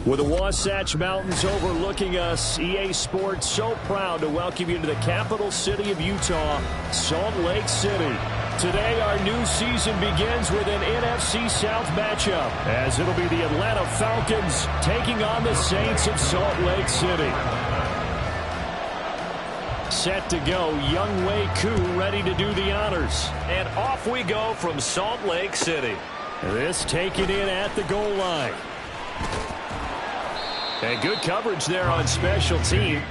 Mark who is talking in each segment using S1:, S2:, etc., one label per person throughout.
S1: With the Wasatch Mountains overlooking us, EA Sports so proud to welcome you to the capital city of Utah, Salt Lake City. Today, our new season begins with an NFC South matchup, as it'll be the Atlanta Falcons taking on the Saints of Salt Lake City. Set to go, Young Wei Koo ready to do the honors.
S2: And off we go from Salt Lake City.
S1: This taken in at the goal line. And good coverage there on special team.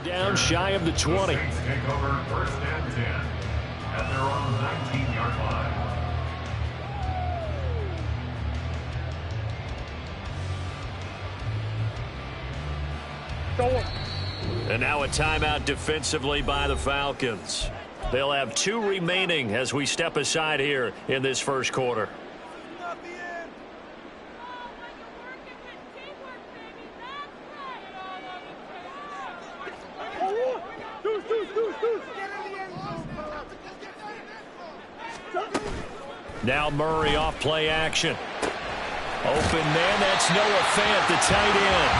S1: Down shy of the 20.
S3: Take over first and 10 at their own 19-yard line.
S2: And now a timeout defensively by the Falcons. They'll have 2 remaining as we step aside here in this first quarter. Now Murray off play action. Open man, that's Noah Fant, the tight end.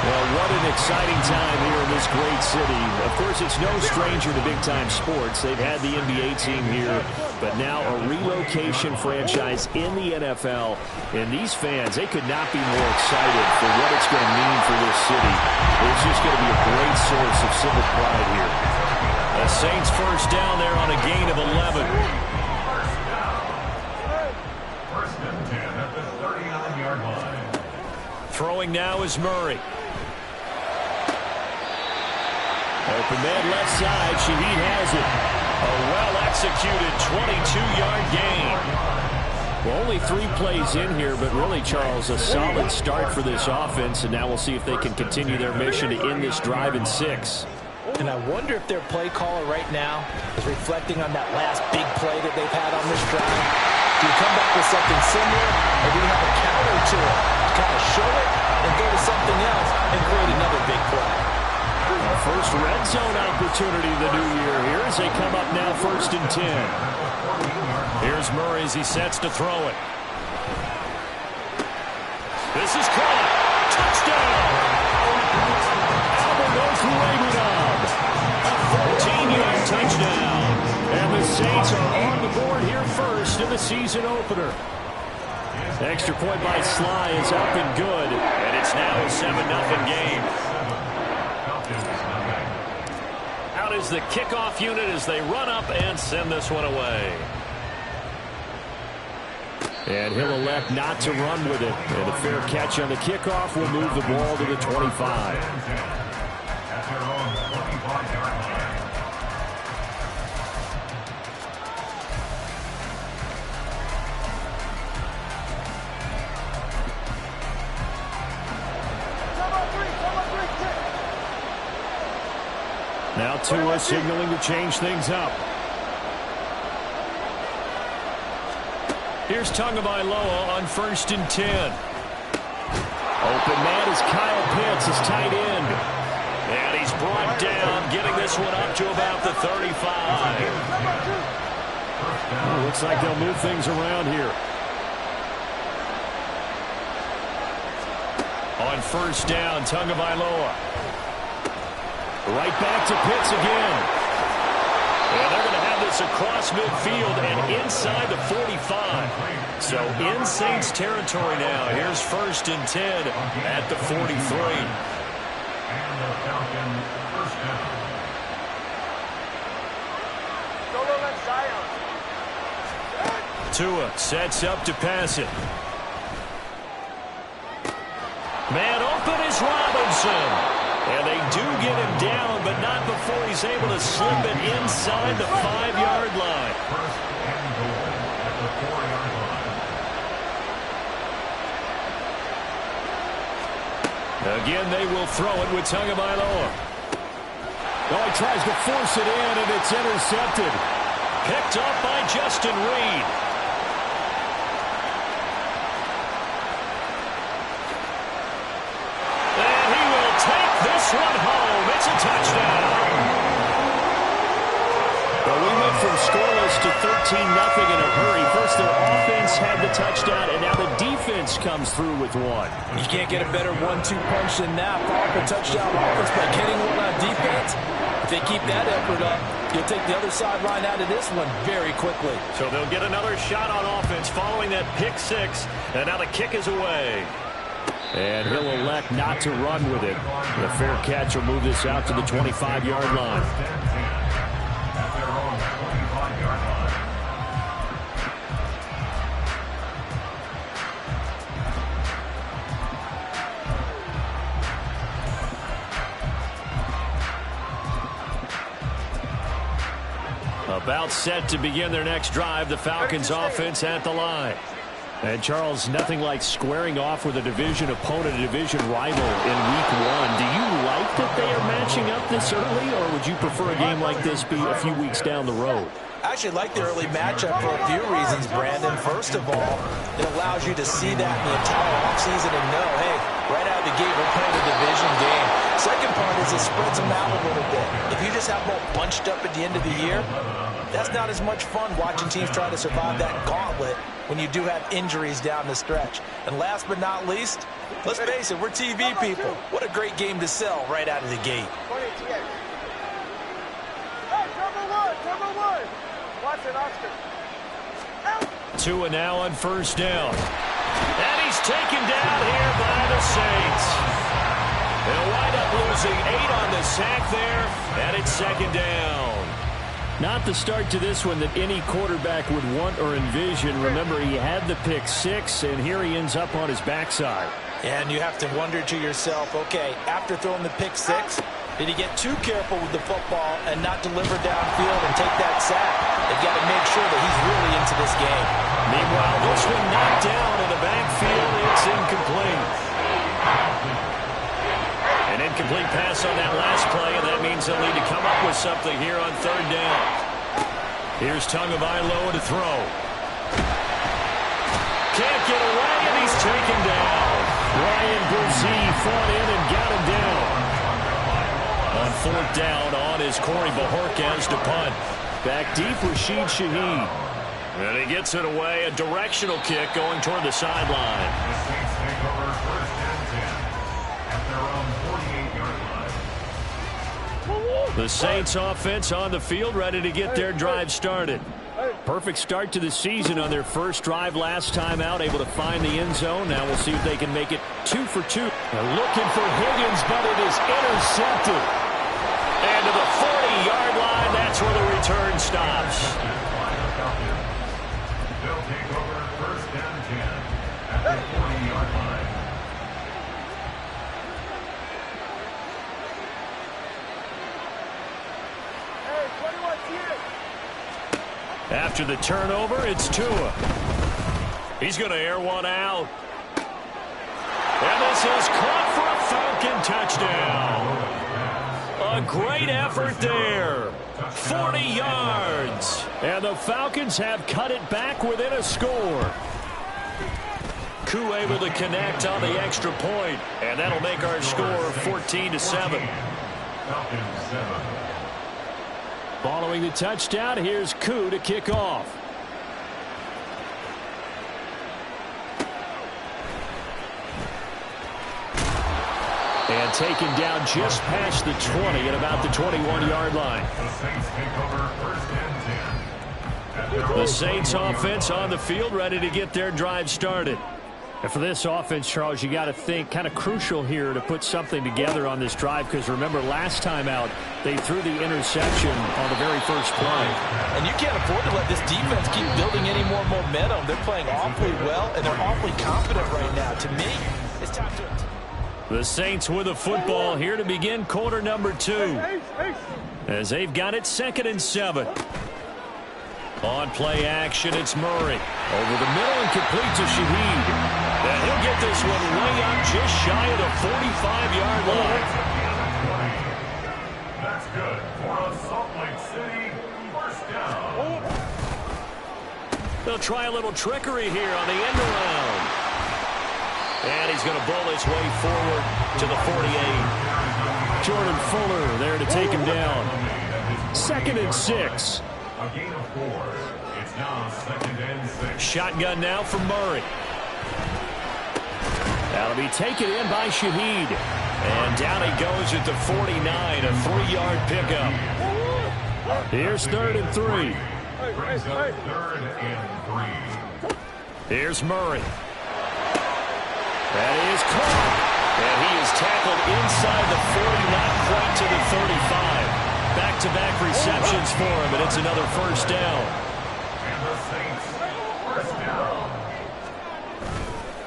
S2: Well, what an exciting time here in this great city. Of course, it's no stranger to big-time sports. They've had the NBA team here, but now a relocation franchise in the NFL. And these fans, they could not be more excited for what it's going to mean for this city. It's just going to be a great source of civic pride here. The Saints first down there on a gain of 11. Throwing now is Murray. Open man left side. Shaheed has it. A well-executed 22-yard gain. Well, only 3 plays in here, but really, Charles, a solid start for this offense, and now we'll see if they can continue their mission to end this drive in 6.
S4: And I wonder if their play caller right now is reflecting on that last big play that they've had on this drive. Do you come back with something similar, or do you have a counter to it? Kind of show it and go to something else and create another big play.
S1: First red zone opportunity of the new year here as they come up now 1st and 10.
S2: Here's Murray as he sets to throw it. This is caught. Touchdown! Alberto a 14-yard touchdown. And the Saints are on the board here first in the season opener. Extra point by Sly is up and good. And it's now a 7-0 game. Out is the kickoff unit as they run up and send this one away.
S1: And he'll elect not to run with it. And a fair catch on the kickoff will move the ball to the 25. Now Tua signaling to change things up. Here's Tagovailoa on 1st and 10. Open man is Kyle Pitts, his tight end.
S2: And he's brought down, getting this one up to about the 35.
S1: Well, looks like they'll move things around here. On 1st down, Tagovailoa. Right back to Pitts again.
S2: And they're going to have this across midfield and inside the 45. So in Saints territory now. Here's 1st and 10 at the 43.
S3: And the Falcons first down.
S2: Tua sets up to pass it. Man open is Robinson. And they do get him down, but not before he's able to slip it inside the 5-yard line.
S3: First and goal at the 4-yard line.
S2: Again, they will throw it with Tagovailoa.
S1: Oh, he tries to force it in, and it's intercepted.
S2: Picked up by Justin Reed. And he will take this one home. It's a touchdown.
S1: Well, we went from scoreless to 13-0 in a hurry. First, their offense had the touchdown, and now the defense comes through with one.
S4: You can't get a better 1-2 punch than that. Follow up a touchdown offense by getting one on defense. If they keep that effort up, you'll take the other sideline out of this one very quickly.
S2: So they'll get another shot on offense following that pick six. And now the kick is away.
S1: And he'll elect not to run with it. The fair catch will move this out to the 25-yard line.
S3: First and 10 at their own 25-yard line.
S2: About set to begin their next drive. The Falcons offense at the line.
S1: And, Charles, nothing like squaring off with a division opponent, a division rival in Week 1. Do you like that they are matching up this early, or would you prefer a game like this be a few weeks down the road?
S4: I actually like the early matchup for a few reasons, Brandon. First of all, it allows you to see that in the entire offseason and know, hey, right out of the gate, we're playing a division game. Second part is it spreads them out a little bit. If you just have them all bunched up at the end of the year, that's not as much fun watching teams try to survive that gauntlet when you do have injuries down the stretch. And last but not least, let's face it, we're TV people. What a great game to sell right out of the gate.
S2: Tua now on first down. And he's taken down here by the Saints. They'll wind up losing 8 on the sack there, and it's second down.
S1: Not the start to this one that any quarterback would want or envision. Remember, he had the pick six, and here he ends up on his backside.
S4: And you have to wonder to yourself, okay, after throwing the pick six, did he get too careful with the football and not deliver downfield and take that sack? They've got to make sure that he's really into this game.
S2: Meanwhile, this one knocked down in the backfield. It's incomplete. An incomplete pass on that last play, and that means they'll need to come up with something here on third down. Here's Tagovailoa to throw. Can't get away, and he's taken down.
S1: Ryan Brzee fought in and got him down.
S2: On fourth down on is Corey Bojorquez to punt.
S1: Back deep, Rashid Shaheed.
S2: And he gets it away, a directional kick going toward the sideline.
S3: The Saints take over first and 10 at their own 48-yard line.
S2: The Saints offense on the field, ready to get their drive started.
S1: Perfect start to the season on their first drive last time out, able to find the end zone. Now we'll see if they can make it 2 for 2. They're looking for Higgins, but it is intercepted.
S2: And to the 40-yard line, that's where the return stops.
S3: They'll take over first and 10 at the 40-yard line.
S2: After the turnover, it's Tua. He's going to air one out. And this is caught for a Falcon touchdown. A great effort there. 40 yards.
S1: And the Falcons have cut it back within a score.
S2: Koo able to connect on the extra point, and that'll make our score 14-7.
S3: Falcons 7.
S1: Following the touchdown, here's Koo to kick off. And taken down just past the 20 at about the 21-yard line.
S3: The Saints take over first and 10.
S1: The Saints offense on the field, ready to get their drive started.
S2: And for this offense, Charles, you got to think kind of crucial here to put something together on this drive, because remember last time out they threw the interception on the very first play.
S4: And you can't afford to let this defense keep building any more momentum. They're playing awfully well, and they're awfully confident right now. To me, it's time to...
S1: The Saints with a football here to begin quarter number 2. As they've got it 2nd and 7. On play action, it's Murray. Over the middle and complete to Shaheed. And he'll get this one way up just shy of the 45-yard line.
S3: That's good for a Salt Lake City first down.
S1: They'll try a little trickery here on the end around. And he's going to bowl his way forward to the 48.
S2: Jordan Fuller there to take him down.
S1: 2nd and 6.
S3: A gain of 4. It's now 2nd and 6.
S1: Shotgun now for Murray. That'll be taken in by Shaheed. And down he goes at the 49, a 3-yard pickup. Here's 3rd and 3.
S3: Brings up 3rd and 3.
S1: Here's Murray. That is caught. And he is tackled inside the 40, not quite to the 35. Back-to-back receptions for him, and it's another first down.
S3: And the Saints first down.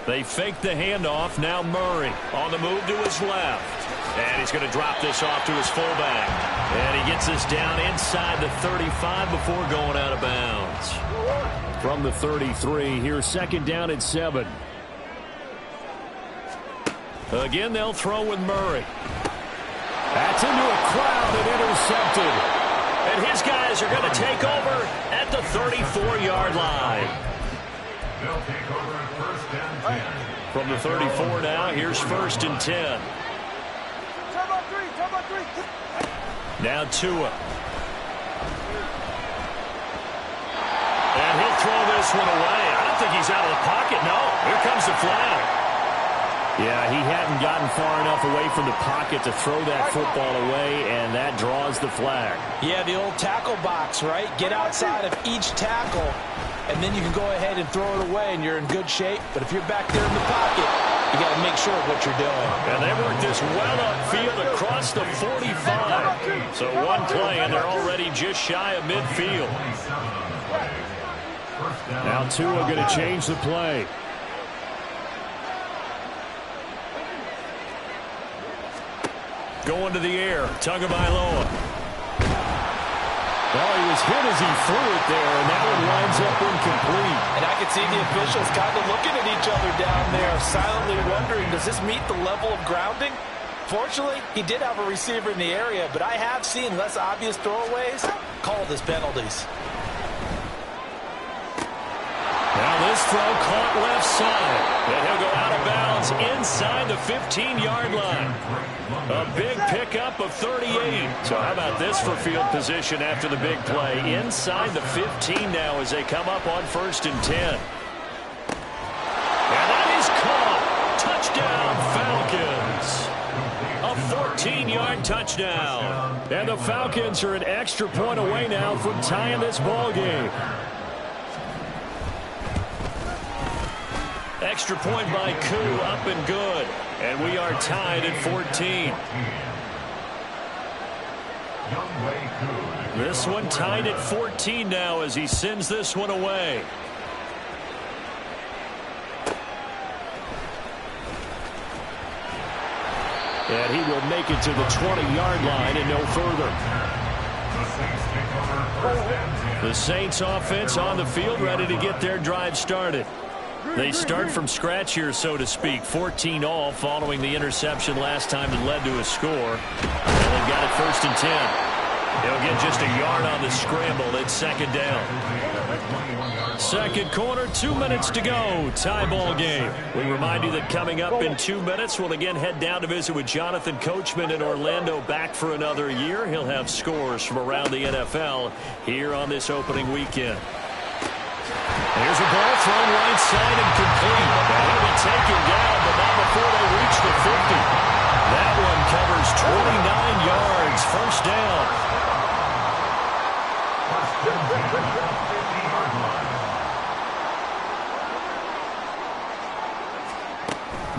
S1: They fake the handoff. Now Murray on the move to his left. And he's going to drop this off to his fullback. And he gets this down inside the 35 before going out of bounds.
S2: From the 33, here's 2nd down and 7.
S1: Again, they'll throw with Murray.
S2: That's into a crowd and intercepted.
S1: And his guys are going to take over at the 34-yard line.
S3: They'll take over at first and 10.
S1: From the 34 now, here's 1st and 10. Now Tua. And he'll throw this one away. I don't think he's out of the pocket. No, here comes the flag.
S2: Yeah, he hadn't gotten far enough away from the pocket to throw that football away, and that draws the flag.
S4: Yeah, the old tackle box, right? Get outside of each tackle, and then you can go ahead and throw it away, and you're in good shape. But if you're back there in the pocket, you got to make sure of what you're doing.
S1: And they work this well upfield across the 45. So one play, and they're already just shy of midfield.
S2: Now Tua going to change the play.
S1: Going to the air, Tagovailoa.
S2: Well, he was hit as he threw it there, and that one winds up incomplete.
S4: And I can see the officials kind of looking at each other down there, silently wondering, does this meet the level of grounding? Fortunately, he did have a receiver in the area, but I have seen less obvious throwaways called as penalties.
S1: Now this throw caught left side. And he'll go out of bounds inside the 15-yard line. A big pickup of 38. So how about this for field position after the big play? Inside the 15 now as they come up on 1st and 10. And that is caught. Touchdown, Falcons. A 14-yard touchdown.
S2: And the Falcons are an extra point away now from tying this ball game.
S1: Extra point by Koo, up and good. And we are tied at 14. This one tied at 14 now as he sends this one away.
S2: And he will make it to the 20-yard line and no further.
S1: The Saints offense on the field, ready to get their drive started. They start from scratch here, so to speak. 14 all following the interception last time that led to a score. And they've got it 1st and 10. They'll get just a yard on the scramble. It's 2nd down. 2nd quarter, 2 minutes to go. Tie ball game. We remind you that coming up in 2 minutes, we'll again head down to visit with Jonathan Coachman in Orlando, back for another year. He'll have scores from around the NFL here on this opening weekend. Here's a ball thrown right side and complete. And he'll be taken down, but not before they reach the 50. That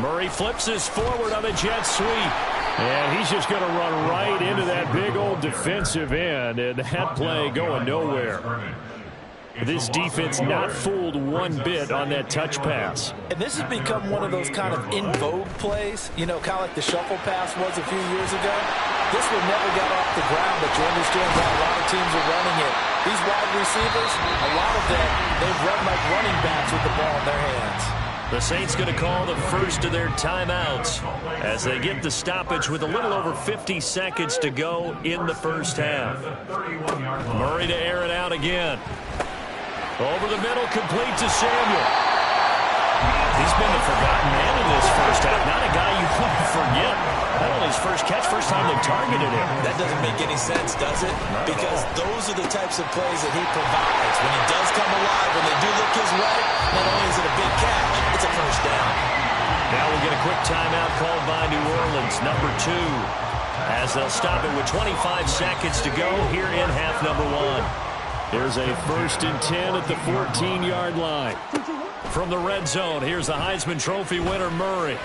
S2: Murray flips this forward on a jet sweep.
S1: And he's just going to run right into that big old defensive end, and that play going nowhere. This defense not fooled one bit on that touch pass.
S4: And this has become one of those kind of in vogue plays, you know, kind of like the shuffle pass was a few years ago. This one never got off the ground, but you understand how a lot of teams are running it. These wide receivers, a lot of them, they've run like running backs with the ball in their hands.
S2: The Saints going to call the first of their timeouts as they get the stoppage with a little over 50 seconds to go in the first half. Murray to air it out again. Over the middle, complete to Samuel. He's been the forgotten man in this first half. Not a guy you want to forget. Not only his first catch, first time they targeted him.
S4: That doesn't make any sense, does it? Because those are the types of plays that he provides. When he does come alive, when they do look his way, not only is it a big catch, it's a first down.
S2: Now we'll get a quick timeout called by New Orleans, number 2, as they'll stop it with 25 seconds to go here in half number 1.
S1: Here's a 1st and 10 at the 14-yard line.
S2: From the red zone, here's the Heisman Trophy winner, Murray.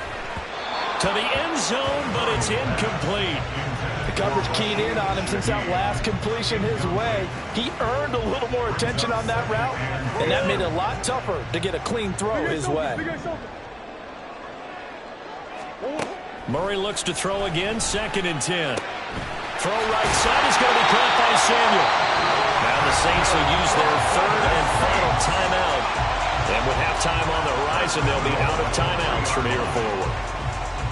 S2: To the end zone, but it's incomplete.
S4: The coverage keyed in on him since that last completion his way. He earned a little more attention on that route, and that made it a lot tougher to get a clean throw his way.
S2: Murray looks to throw again, 2nd and 10. Throw right side is going to be caught by Samuel. Now the Saints will use their 3rd and final timeout. And with halftime on the horizon, they'll be out of timeouts from here forward.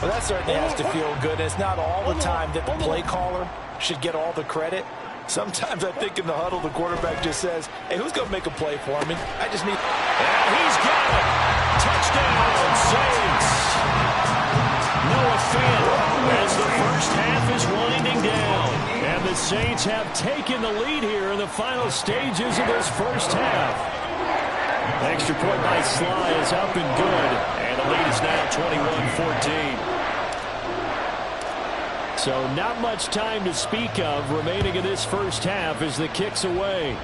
S4: Well, that certainly has to feel good. It's not all the time that the play caller should get all the credit. Sometimes I think in the huddle, the quarterback just says, hey, who's going to make a play for me? I just need...
S2: And he's got it. Touchdown, Saints. Noah Fant as the first half is winding down.
S1: And the Saints have taken the lead here in the final stages of this first half. Extra point by Sly is up and good.
S2: And the lead is now 21-14.
S1: So not much time to speak of remaining in this first half as the kick's away.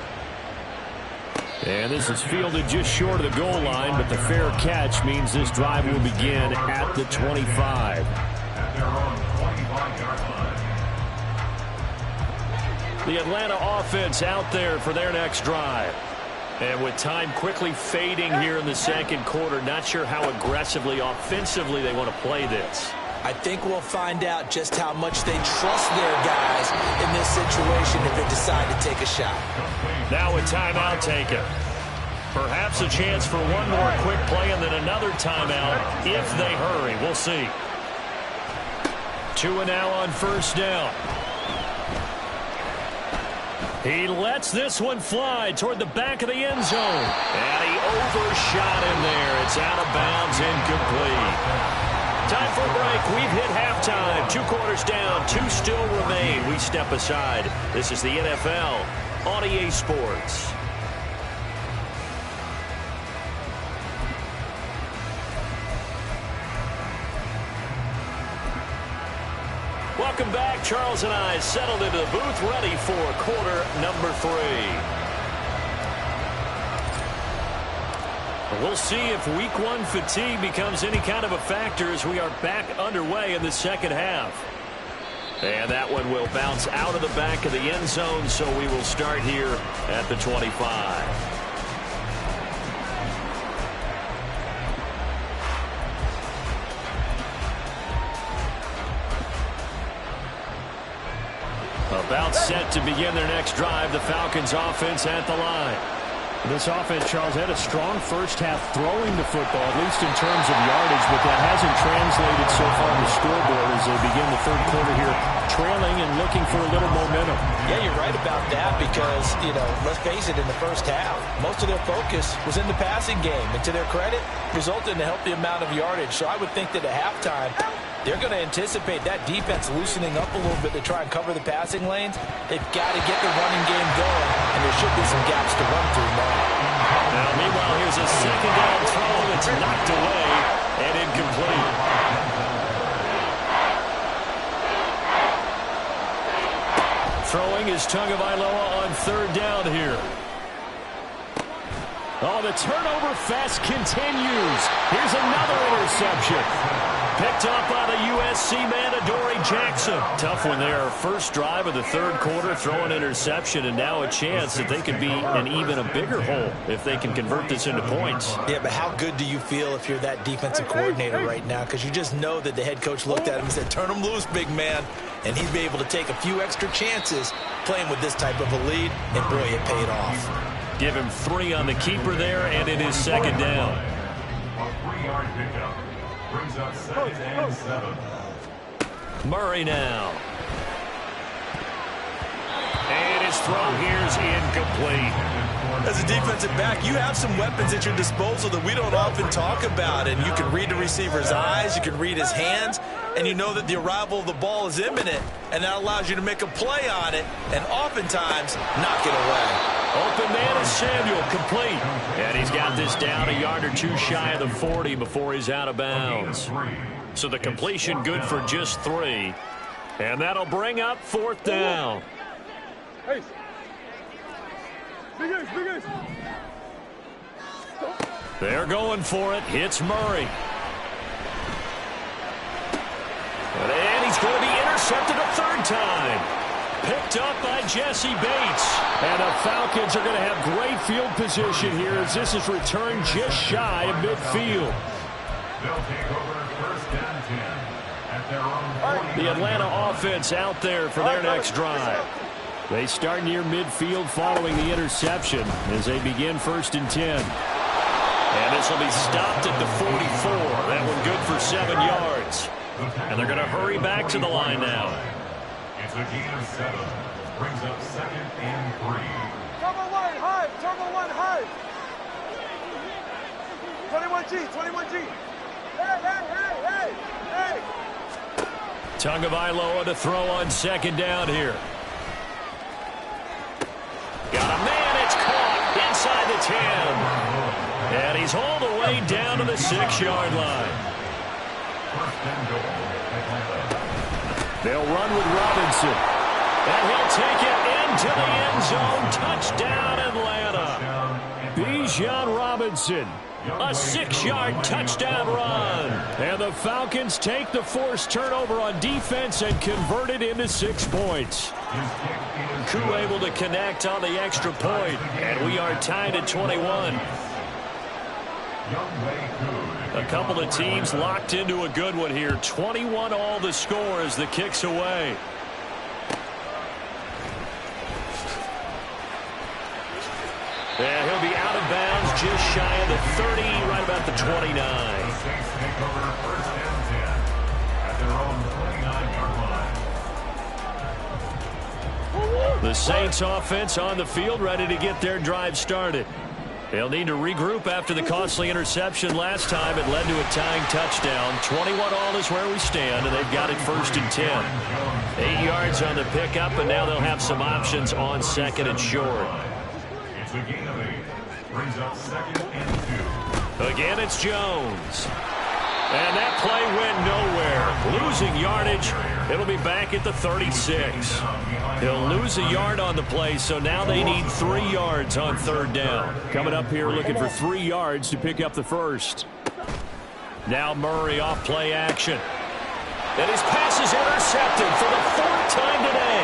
S1: And this is fielded just short of the goal line, but the fair catch means this drive will begin at the 25.
S2: The Atlanta offense out there for their next drive. And with time quickly fading here in the second quarter, not sure how aggressively, offensively they want to play this.
S4: I think we'll find out just how much they trust their guys in this situation if they decide to take a shot.
S2: Now a timeout taken. Perhaps a chance for one more quick play and then another timeout if they hurry. We'll see. 2 and now on first down. He lets this one fly toward the back of the end zone. And he overshot him there. It's out of bounds, incomplete. Time for a break. We've hit halftime. 2 quarters down, 2 still remain. We step aside. This is the NFL on EA Sports. Welcome back. Charles and I settled into the booth, ready for quarter number 3. We'll see if week 1 fatigue becomes any kind of a factor as we are back underway in the second half. And that one will bounce out of the back of the end zone, so we will start here at the 25. About set to begin their next drive, the Falcons offense at the line.
S1: This offense, Charles, had a strong first half throwing the football, at least in terms of yardage, but that hasn't translated so far on the scoreboard as they begin the third quarter here, trailing and looking for a little momentum.
S4: Yeah, you're right about that because, you know, let's face it, in the first half, most of their focus was in the passing game, and to their credit, resulted in a healthy amount of yardage. So I would think that at halftime, they're going to anticipate that defense loosening up a little bit to try and cover the passing lanes. They've got to get the running game going, and there should be some gaps to run through now.
S2: Now, meanwhile, here's a second down throw that's knocked away and incomplete. Throwing is Tagovailoa on 3rd down here.
S1: Oh, the turnover fest continues. Here's another interception.
S2: Picked up by the USC man, Adoree Jackson. Tough one there. First drive of the third quarter, throw an interception, and now a chance that they could be in even a bigger hole if they can convert this into points.
S4: Yeah, but how good do you feel if you're that defensive coordinator right now? Because you just know that the head coach looked at him and said, turn him loose, big man. And he'd be able to take a few extra chances playing with this type of a lead, and boy, it paid off.
S2: Give him 3 on the keeper there, and it is second down.
S3: A 3-yard pickup brings up 2nd and 7.
S2: Murray now. And his throw here is incomplete.
S4: As a defensive back, you have some weapons at your disposal that we don't often talk about, and you can read the receiver's eyes, you can read his hands, and you know that the arrival of the ball is imminent, and that allows you to make a play on it and oftentimes knock it away.
S2: Open man is Samuel, complete. And he's got this down a yard or 2 shy of the 40 before he's out of bounds. So the completion good for just 3. And that'll bring up 4th down. They're going for it. Hits Murray. And he's going to be intercepted a 3rd time. Picked up by Jesse Bates.
S1: And the Falcons are going to have great field position here as this is returned just shy of midfield.
S3: They'll take over 1st and 10 at their own 40.
S1: The Atlanta offense out there for their next drive. They start near midfield following the interception as they begin 1st and 10.
S2: And this will be stopped at the 44. That one good for 7 yards. And they're going to hurry back to the line now.
S3: It's a gain of 7. Brings up 2nd and 3.
S5: Turbo 1 high. Turbo 1 high. 21G. 21G. Hey.
S2: Tagovailoa to throw on 2nd down here. Got a man. It's caught inside the 10. And he's all the way down to the 6-yard line.
S3: 1st and goal.
S1: They'll run with Robinson.
S2: And he'll take it into the end zone. Touchdown, Atlanta.
S1: Bijan Robinson.
S2: A 6-yard touchdown run.
S1: And the Falcons take the forced turnover on defense and convert it into 6 points.
S2: Koo able to connect on the extra point. And we are tied at 21. A couple of teams locked into a good one here. 21 all the score as the kick's away. And he'll be out of bounds just shy of the 30, right about the 29.
S3: The Saints take over 1st and 10 at their own 29-yard line.
S2: The Saints offense on the field ready to get their drive started. They'll need to regroup after the costly interception last time. It led to a tying touchdown. 21 all is where we stand, and they've got it 1st and 10. 8 yards on the pickup, and now they'll have some options on 2nd and short.
S3: It's a gain of 8. Brings up 2nd and 2.
S2: Again, it's Jones. And that play went nowhere. Losing yardage. It'll be back at the 36. He'll lose a yard on the play, so now they need 3 yards on 3rd down.
S1: Coming up here looking for 3 yards to pick up the first.
S2: Now Murray off play action. And his pass is intercepted for the 4th time today.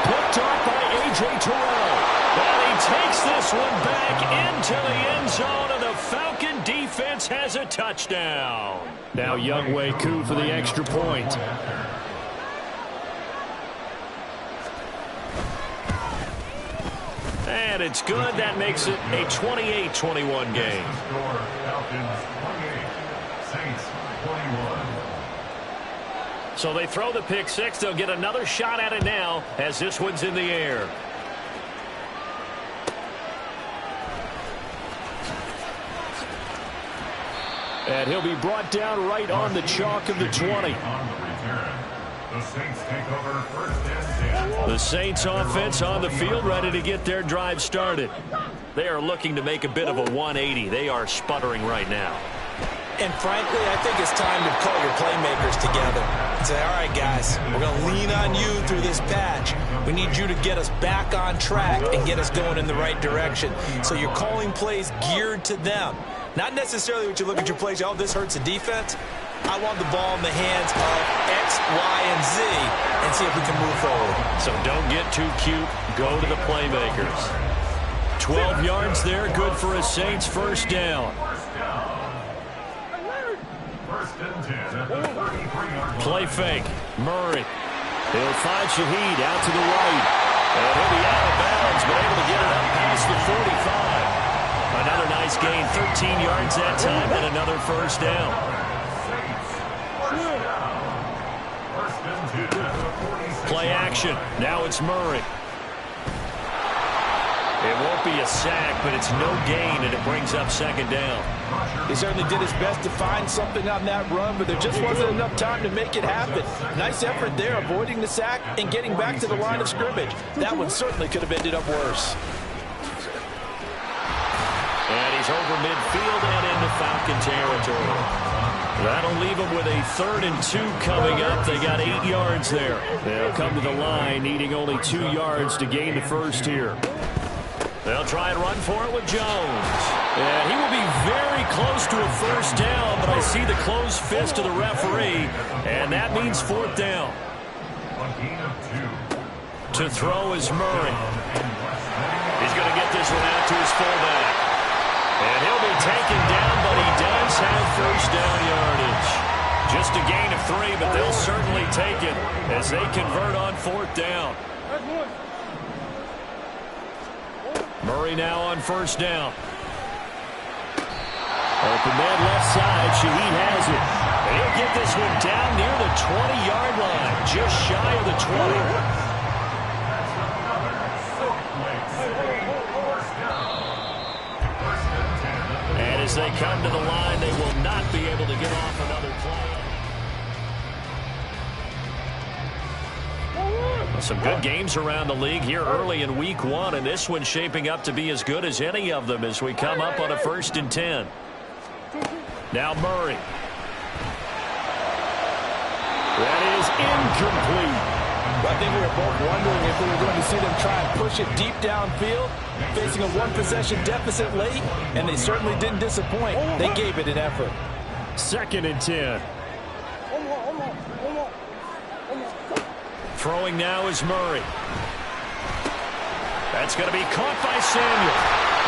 S1: Picked up by A.J. Terrell.
S2: And he takes this one back into the end zone, and the Falcon defense has a touchdown.
S1: Now Younghoe Koo for the extra point.
S2: And it's good. That makes it a 28-21 game.
S3: Score, Falcons 28, Saints 21.
S2: So they throw the pick 6. They'll get another shot at it now as this one's in the air.
S1: And he'll be brought down right on the chalk of the 20.
S3: On the return, the Saints take over 1st and 10.
S2: The Saints offense on the field ready to get their drive started. They are looking to make a bit of a 180. They are sputtering right now.
S4: And frankly, I think it's time to call your playmakers together and say, all right, guys, we're going to lean on you through this patch. We need you to get us back on track and get us going in the right direction. So you're calling plays geared to them. Not necessarily what you look at your plays, oh, this hurts the defense. I want the ball in the hands of X, Y, and Z and see if we can move forward.
S2: So don't get too cute. Go to the playmakers. 12 yards there, good for a Saints first down. Play fake. Murray. He'll find Shaheed out to the right. And he'll be out of bounds, but able to get it up past the 45. Another nice gain, 13 yards that time, and another first down. Play action. Now it's Murray. It won't be a sack, but it's no gain, and it brings up second down.
S4: He certainly did his best to find something on that run, but there just wasn't enough time to make it happen. Nice effort there, avoiding the sack and getting back to the line of scrimmage. That one certainly could have ended up worse.
S2: And he's over midfield and into Falcon territory. That'll leave them with a 3rd and 2 coming up. They got 8 yards there. They'll come to the line, needing only 2 yards to gain the first here. They'll try and run for it with Jones. And he will be very close to a first down, but I see the closed fist of the referee, and that means 4th down. To throw is Murray. He's going to get this one out to his fullback. And he'll be taken down, but he does have first down yardage. Just a gain of 3, but they'll certainly take it as they convert on 4th down. Murray now on first down. Open man left side. Shaheed has it. And he'll get this one down near the 20-yard line, just shy of the 20. And as they come to the line, they will not be able to get off another play. Some good games around the league here early in week 1, and this one's shaping up to be as good as any of them as we come up on a 1st and 10. Now Murray. That is incomplete.
S4: I think we were both wondering if we were going to see them try and push it deep downfield, facing a 1-possession deficit late, and they certainly didn't disappoint. They gave it an effort.
S2: 2nd and 10. Throwing now is Murray. That's going to be caught by Samuel.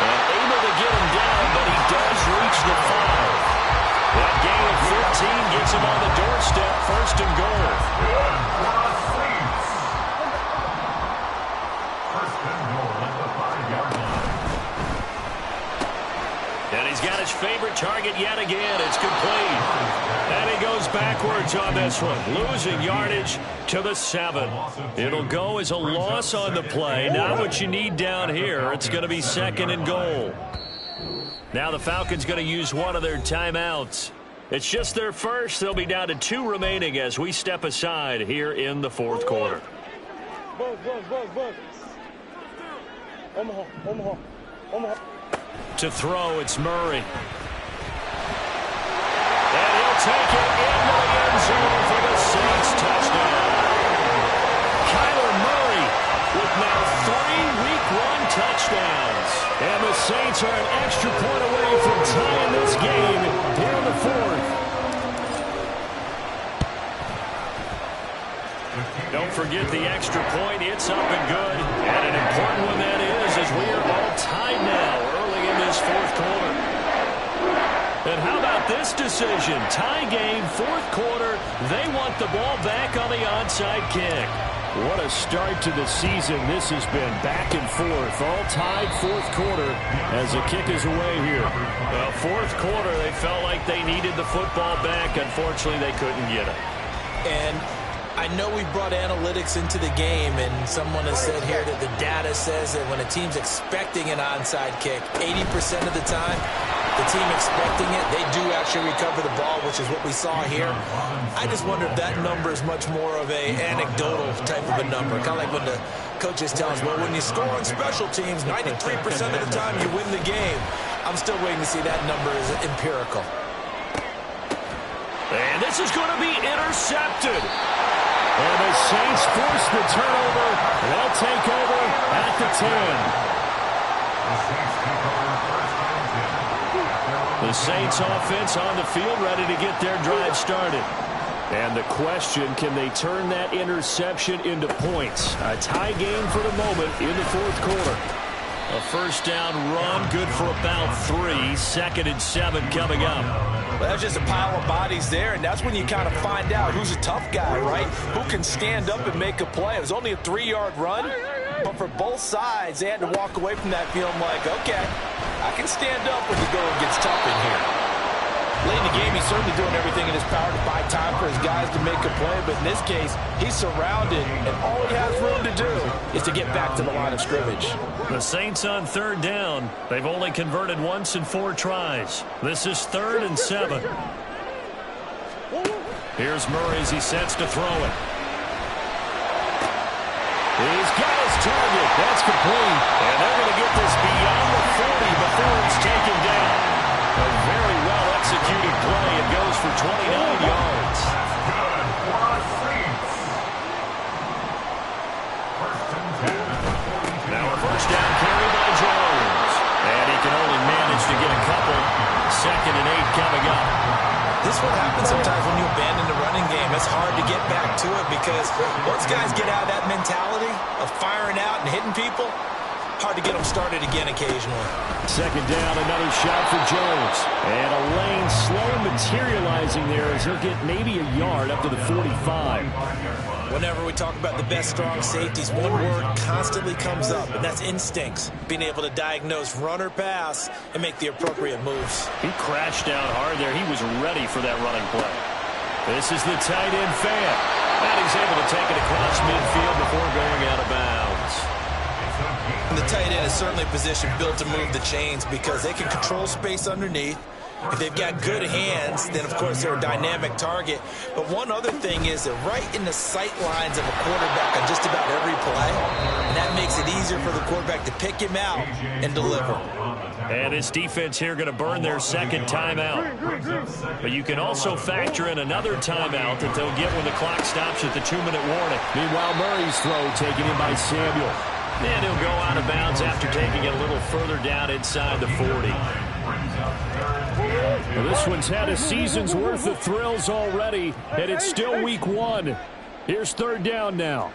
S2: And able to get him down, but he does reach the 5. That gain of 15 gets him on the doorstep, 1st and goal. And he's got his favorite target yet again. It's complete. And he goes backwards on this one, losing yardage to the 7. It'll go as a loss on the play. Not what you need down here. It's going to be 2nd and goal. Now the Falcons going to use one of their timeouts. It's just their first. They'll be down to 2 remaining as we step aside here in the 4th quarter. To throw, it's Murray. And he'll take it into the end zone for the Saints touchdown. Kyler Murray with now 3 Week 1 touchdowns. And the Saints are an extra point away from tying this game here in the 4th. Don't forget the extra point. It's up and good. And an important one that is, as we are all tied now early in this 4th quarter. And how about this decision? Tie game, 4th quarter. They want the ball back on the onside kick. What a start to the season this has been. Back and forth, all tied 4th quarter as the kick is away here. Well, 4th quarter, they felt like they needed the football back. Unfortunately, they couldn't get it.
S4: And I know we brought analytics into the game, and someone has said here that the data says that when a team's expecting an onside kick, 80% of the time, the team expecting it, they do actually recover the ball, which is what we saw here. I just wonder if that number is much more of a anecdotal type of a number, kind of like when the coaches tell us, well, when you score on special teams, 93% of the time you win the game. I'm still waiting to see that number is empirical.
S2: And this is going to be intercepted. And the Saints force the turnover. They'll take over at the 10.
S1: The Saints offense on the field, ready to get their drive started. And the question, can they turn that interception into points? A tie game for the moment in the fourth quarter. A first down run, good for about 3. 2nd and 7 coming up.
S4: Well, that's just a pile of bodies there, and that's when you kind of find out who's a tough guy, right? Who can stand up and make a play. It was only a 3-yard run, but for both sides, they had to walk away from that feeling like, okay, I can stand up when the going gets tough in here. Late in the game, he's certainly doing everything in his power to buy time for his guys to make a play, but in this case, he's surrounded, and all he has room to do is to get back to the line of scrimmage.
S1: The Saints on 3rd down. They've only converted once in 4 tries. This is 3rd and 7. Here's Murray as he sets to throw it. He's got his target. That's complete. And they're going to get this beyond the 40 before it's taken down. A very well-executed play. It goes for 29 yards. Now a first down carry by Jones. And he can only manage to get a couple. 2nd and 8 coming up.
S4: This is what happens sometimes when you abandon the running game. It's hard to get back to it because once guys get out of that mentality of firing out and hitting people, hard to get them started again occasionally.
S1: 2nd down, another shot for Jones. And a lane slow materializing there as he'll get maybe a yard up to the 45.
S4: Whenever we talk about the best strong safeties, one word constantly comes up, and that's instincts. Being able to diagnose run or pass and make the appropriate moves.
S1: He crashed down hard there. He was ready for that running play. This is the tight end fan. And he's able to take it across midfield before going out of bounds.
S4: And the tight end is certainly a position built to move the chains because they can control space underneath. If they've got good hands, then, of course, they're a dynamic target. But one other thing is they're right in the sight lines of a quarterback on just about every play. And that makes it easier for the quarterback to pick him out and deliver.
S1: And this defense here going to burn their 2nd timeout. But you can also factor in another timeout that they'll get when the clock stops at the 2-minute warning. Meanwhile, Murray's throw taken in by Samuel. And he'll go out of bounds after taking it a little further down inside the 40. Well, this one's had a season's worth of thrills already, and it's still week 1. Here's 3rd down now.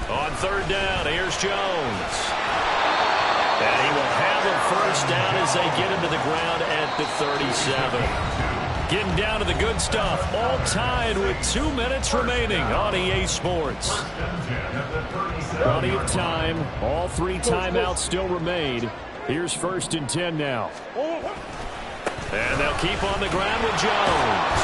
S1: On 3rd down, here's Jones. And he will have a first down as they get him to the ground at the 37. Getting down to the good stuff, all tied with 2 minutes remaining on EA Sports. Plenty of time. All 3 timeouts still remain. Here's 1st and 10 now. And they'll keep on the ground with Jones.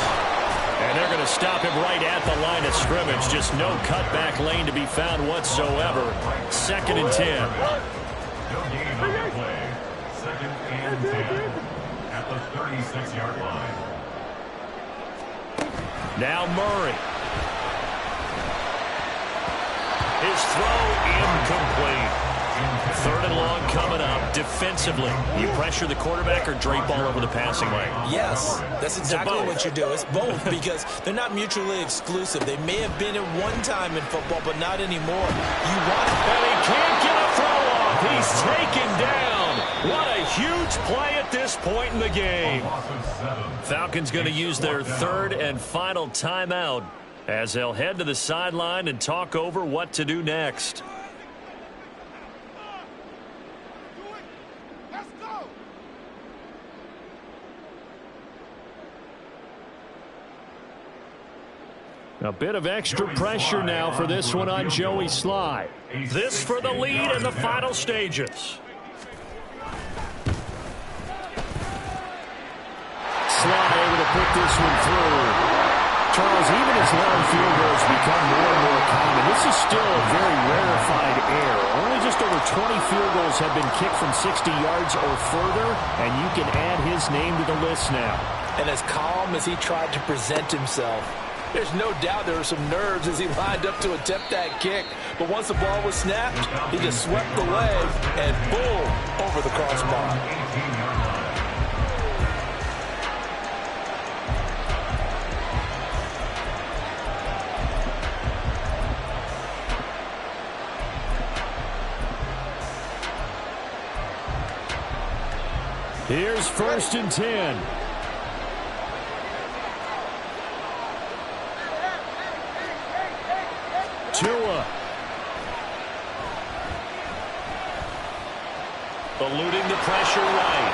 S1: And they're going to stop him right at the line of scrimmage. Just no cutback lane to be found whatsoever. 2nd and 10.
S3: No gain on the play. 2nd and 10 at the 36-yard line.
S1: Now Murray. His throw incomplete. 3rd and long coming up. Defensively, you pressure the quarterback or drape all over the passing lane?
S4: Yes, that's exactly what you do. It's both because they're not mutually exclusive. They may have been at one time in football, but not anymore. You want it.
S1: And he can't get a throw off. He's taken down. What a huge play at this point in the game. Falcons going to use their 3rd and final timeout as they'll head to the sideline and talk over what to do next. A bit of extra pressure now for this one on Joey Sly. This for the lead in the final stages. Sly able to put this one through. Charles, even as long field goals become more and more common, this is still a very rarefied air. Only just over 20 field goals have been kicked from 60 yards or further, and you can add his name to the list now.
S4: And as calm as he tried to present himself, there's no doubt there were some nerves as he lined up to attempt that kick. But once the ball was snapped, he just swept the leg and boom, over the crossbar.
S1: Here's 1st and 10. Tua.
S2: Eluding the pressure right.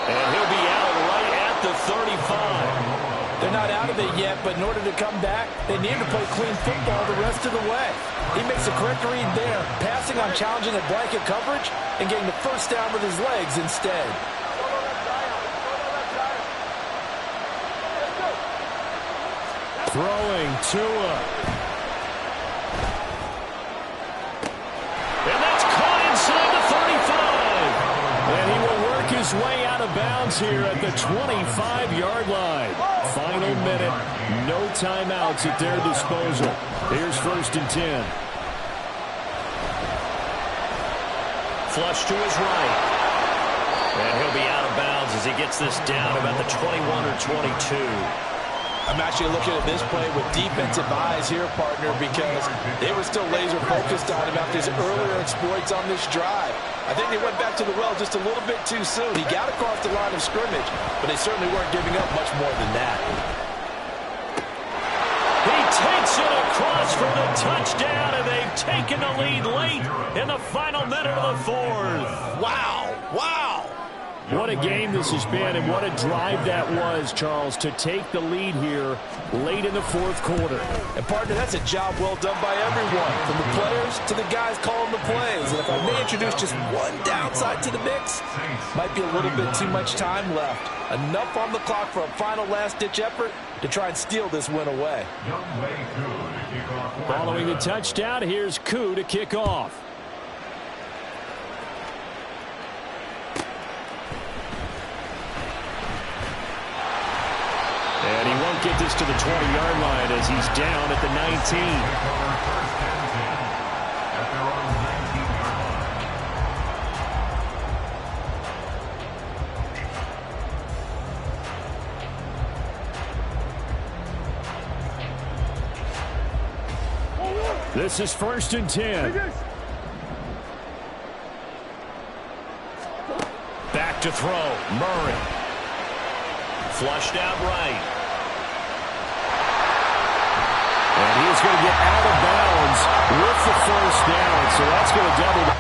S2: And he'll be out right at the 35.
S4: They're not out of it yet, but in order to come back, they need to play clean football the rest of the way. He makes a correct read there, passing on challenging a blanket coverage and getting the first down with his legs instead.
S1: Throwing Tua.
S2: And that's caught inside the 35.
S1: And he will work his way out of bounds here at the 25-yard line. Final minute. No timeouts at their disposal. Here's 1st and 10.
S2: Flush to his right. And he'll be out of bounds as he gets this down about the 21 or 22.
S4: I'm actually looking at this play with defensive eyes here, partner, because they were still laser focused on him after his earlier exploits on this drive. I think they went back to the well just a little bit too soon. He got across the line of scrimmage, but they certainly weren't giving up much more than that.
S2: He takes it across for the touchdown, and they've taken the lead late in the final minute of the 4th.
S4: Wow, wow.
S1: What a game this has been, and what a drive that was, Charles, to take the lead here late in the 4th quarter.
S4: And, partner, that's a job well done by everyone, from the players to the guys calling the plays. And if I may introduce just one downside to the mix, might be a little bit too much time left. Enough on the clock for a final last-ditch effort to try and steal this win away.
S1: Following the touchdown, here's Koo to kick off. And he won't get this to the 20-yard line as he's down at the 19. This is 1st and 10.
S2: Back to throw. Murray. Flushed out right.
S1: And he is going to get out of bounds with the 1st down. So that's going to double.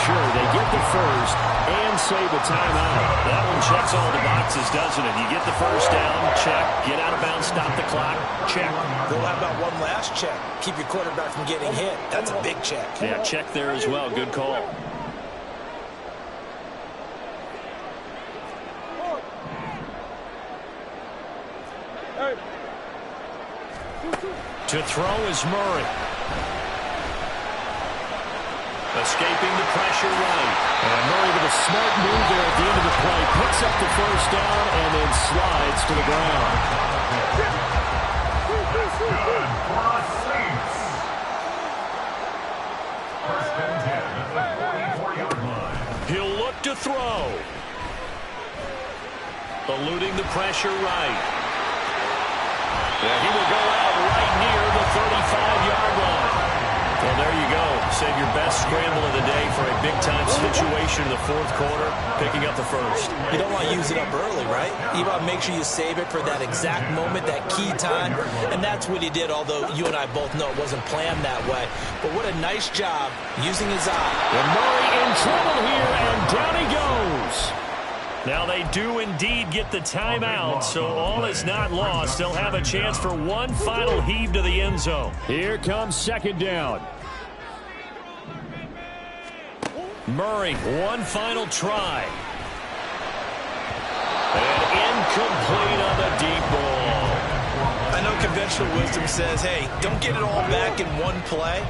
S1: Sure, they get the first and save a timeout.
S2: That one checks all the boxes, doesn't it? You get the first down, check. Get out of bounds, stop the clock, check.
S4: Well, how about one last check? Keep your quarterback from getting hit. That's a big check.
S2: Yeah, check there as well. Good call. To throw is Murray. Escaping the pressure right.
S1: And Murray with a smart move there at the end of the play. Picks up the 1st down and then slides to the ground.
S2: He'll look to throw. Eluding the pressure right. And he will go out right near the 35-yard line. Well, there you go. Save your best scramble of the day for a big-time situation in the 4th quarter, picking up the first.
S4: You don't want to use it up early, right? You want to make sure you save it for that exact moment, that key time. And that's what he did, although you and I both know it wasn't planned that way. But what a nice job using his eye.
S1: And Murray in trouble here, and down he goes.
S2: Now they do indeed get the timeout, so all is not lost. They'll have a chance for one final heave to the end zone.
S1: Here comes 2nd down.
S2: Murray, one final try. And incomplete on the deep ball.
S4: I know conventional wisdom says, hey, don't get it all back in one play.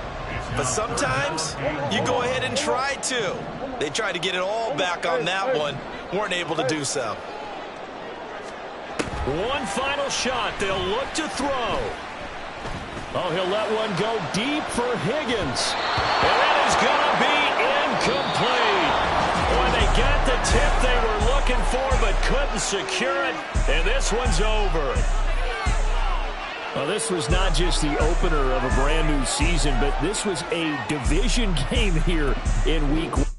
S4: But sometimes you go ahead and try to. They tried to get it all back on that one. Weren't able to do so.
S2: One final shot. They'll look to throw. Oh, he'll let one go deep for Higgins. And that is going to be incomplete. Boy, they got the tip they were looking for but couldn't secure it. And this one's over. Well, this was not just the opener of a brand new season, but this was a division game here in week 1.